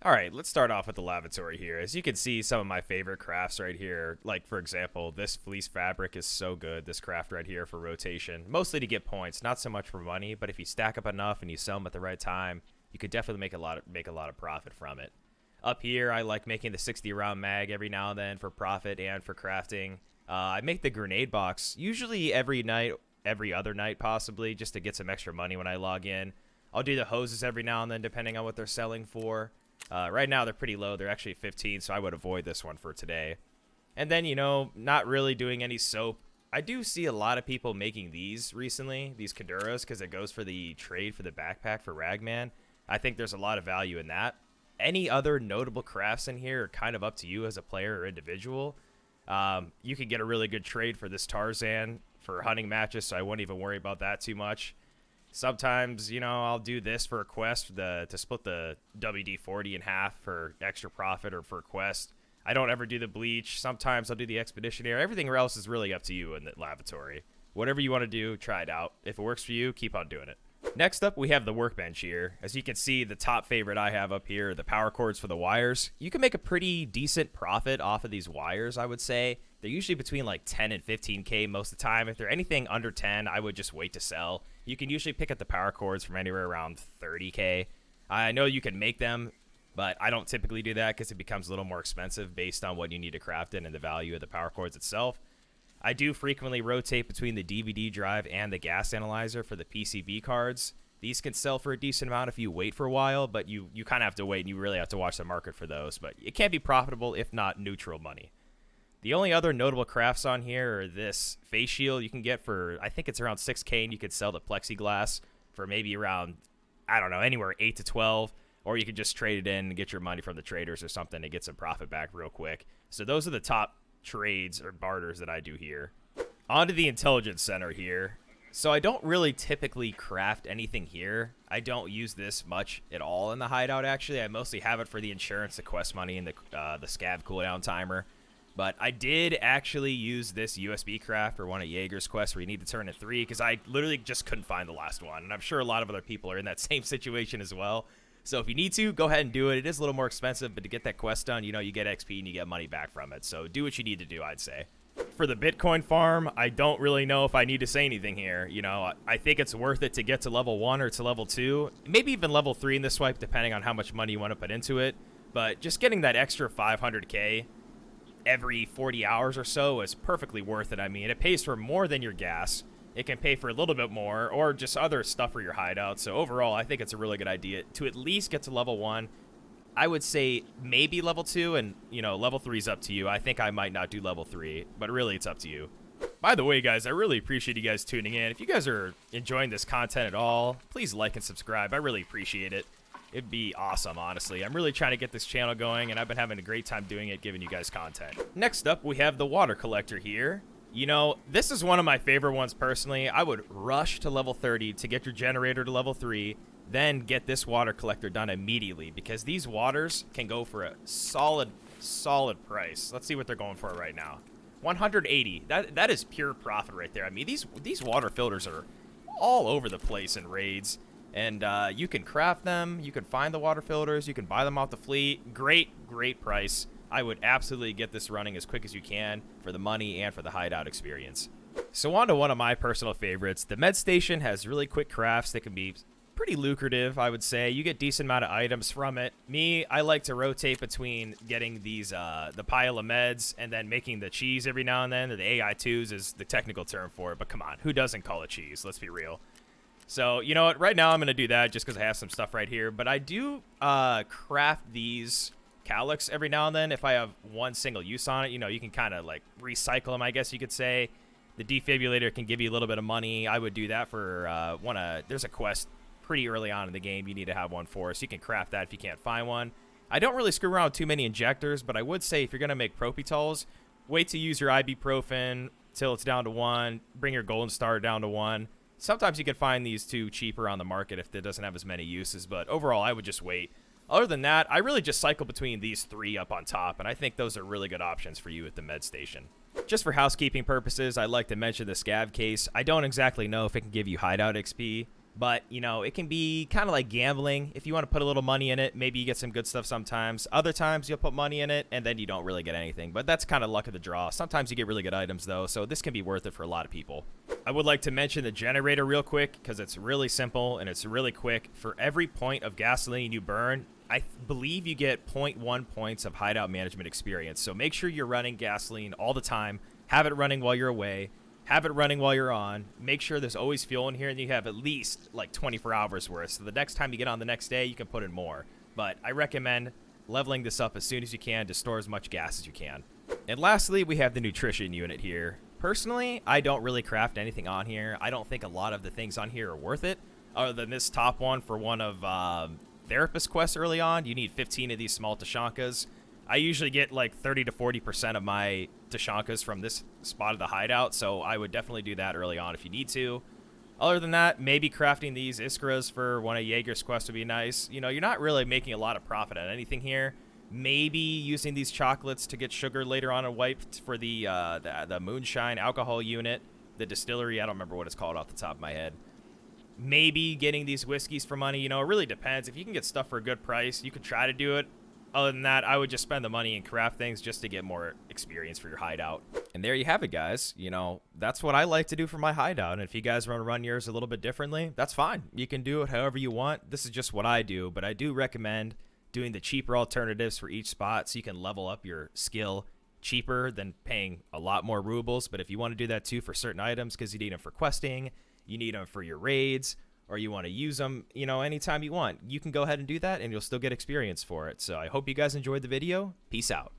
Alright, let's start off with the lavatory here. As you can see, some of my favorite crafts right here, like for example, this fleece fabric is so good, this craft right here for rotation. Mostly to get points, not so much for money, but if you stack up enough and you sell them at the right time, you could definitely make a lot of profit from it. Up here, I like making the 60 round mag every now and then for profit and for crafting. I make the grenade box usually every night, every other night possibly, just to get some extra money when I log in. I'll do the hoses every now and then depending on what they're selling for. Right now they're pretty low. They're actually 15, so I would avoid this one for today. And then, you know, not really doing any soap. I do see a lot of people making these recently, these Kaduras, because it goes for the trade for the backpack for Ragman. I think there's a lot of value in that. Any other notable crafts in here are kind of up to you as a player or individual. You could get a really good trade for this Tarzan for hunting matches, so I won't even worry about that too much. Sometimes, you know, I'll do this for a quest to split the WD-40 in half for extra profit or for a quest. I don't ever do the bleach. Sometimes I'll do the expeditionary. Everything else is really up to you in the lavatory. Whatever you want to do, try it out. If it works for you, keep on doing it. Next up, we have the workbench here. As you can see, the top favorite I have up here are the power cords for the wires. You can make a pretty decent profit off of these wires, I would say. They're usually between like 10 and 15K most of the time. If they're anything under 10, I would just wait to sell. You can usually pick up the power cords from anywhere around 30K. I know you can make them, but I don't typically do that because it becomes a little more expensive based on what you need to craft it and the value of the power cords itself. I do frequently rotate between the DVD drive and the gas analyzer for the PCB cards. These can sell for a decent amount if you wait for a while, but you kind of have to wait and you really have to watch the market for those. But it can be profitable if not neutral money. The only other notable crafts on here are this face shield you can get for, I think it's around 6K, and you could sell the plexiglass for maybe around, I don't know, anywhere 8 to 12. Or you could just trade it in and get your money from the traders or something to get some profit back real quick. So those are the top trades or barters that I do here. On to the intelligence center here. So I don't really typically craft anything here. I don't use this much at all in the hideout actually. I mostly have it for the insurance, the quest money, and the scav cooldown timer. But I did actually use this USB craft for one of Jaeger's quests where you need to turn in 3 because I literally just couldn't find the last one. And I'm sure a lot of other people are in that same situation as well. So if you need to, go ahead and do it. It is a little more expensive, but to get that quest done, you know, you get XP and you get money back from it. So do what you need to do, I'd say. For the Bitcoin farm, I don't really know if I need to say anything here. You know, I think it's worth it to get to level 1 or to level 2, maybe even level 3 in this swipe, depending on how much money you want to put into it. But just getting that extra 500K every 40 hours or so is perfectly worth it. I mean, it pays for more than your gas. It can pay for a little bit more or just other stuff for your hideout. So overall, I think it's a really good idea to at least get to level 1. I would say maybe level 2, and, you know, level 3 is up to you. I think I might not do level 3, but really it's up to you. By the way, guys, I really appreciate you guys tuning in. If you guys are enjoying this content at all, please like and subscribe. I really appreciate it. It'd be awesome, honestly. I'm really trying to get this channel going, and I've been having a great time doing it, giving you guys content. Next up, we have the water collector here. You know, this is one of my favorite ones personally. I would rush to level 30 to get your generator to level 3, then get this water collector done immediately because these waters can go for a solid price. Let's see what they're going for right now. 180. That is pure profit right there. I mean, these water filters are all over the place in raids, and you can craft them, you can find the water filters, you can buy them off the fleet. Great price. I would absolutely get this running as quick as you can for the money and for the hideout experience. So on to one of my personal favorites. The Medstation has really quick crafts that can be pretty lucrative, I would say. You get decent amount of items from it. Me, I like to rotate between getting these the pile of meds and then making the cheese every now and then. The AI2s is the technical term for it, but come on, who doesn't call it cheese? Let's be real. So, you know what? Right now I'm going to do that just because I have some stuff right here, but I do craft these Calyx every now and then if I have one single use on it. You know, you can kind of like recycle them, I guess you could say. The defibrillator can give you a little bit of money. I would do that for there's a quest pretty early on in the game you need to have one for, so you can craft that if you can't find one. I don't really screw around with too many injectors, but I would say if you're going to make propitols, wait to use your ibuprofen till it's down to 1, bring your golden star down to 1. Sometimes you can find these 2 cheaper on the market if it doesn't have as many uses, but overall I would just wait. Other than that, I really just cycle between these 3 up on top, and I think those are really good options for you at the Medstation. Just for housekeeping purposes, I'd like to mention the Scav Case. I don't exactly know if it can give you hideout XP, But, you know, it can be kind of like gambling. If you want to put a little money in it, maybe you get some good stuff sometimes. Other times you'll put money in it and then you don't really get anything. But that's kind of luck of the draw. Sometimes you get really good items, though, so this can be worth it for a lot of people. I would like to mention the generator real quick because it's really simple and it's really quick. For every point of gasoline you burn, I believe you get 0.1 points of hideout management experience. So make sure you're running gasoline all the time. Have it running while you're away. Have it running while you're on. Make sure there's always fuel in here and you have at least like 24 hours worth. So the next time you get on the next day, you can put in more. But I recommend leveling this up as soon as you can to store as much gas as you can. And lastly, we have the nutrition unit here. Personally, I don't really craft anything on here. I don't think a lot of the things on here are worth it. Other than this top one for one of therapist quests early on, you need 15 of these small Tashankas. I usually get like 30 to 40% of my Tashankas from this spot of the hideout, so I would definitely do that early on if you need to. Other than that, maybe crafting these Iskras for one of Jaeger's quests would be nice. You know, you're not really making a lot of profit on anything here. Maybe using these chocolates to get sugar later on and wiped for the moonshine alcohol unit, the distillery. I don't remember what it's called off the top of my head. Maybe getting these whiskeys for money. You know, it really depends. If you can get stuff for a good price, you could try to do it. Other than that, I would just spend the money and craft things just to get more experience for your hideout. And there you have it, guys. You know, that's what I like to do for my hideout. And if you guys want to run yours a little bit differently, that's fine. You can do it however you want. This is just what I do, but I do recommend doing the cheaper alternatives for each spot so you can level up your skill cheaper than paying a lot more rubles. But if you want to do that too for certain items because you need them for questing, you need them for your raids, or you want to use them, you know, anytime you want, you can go ahead and do that and you'll still get experience for it. So I hope you guys enjoyed the video. Peace out.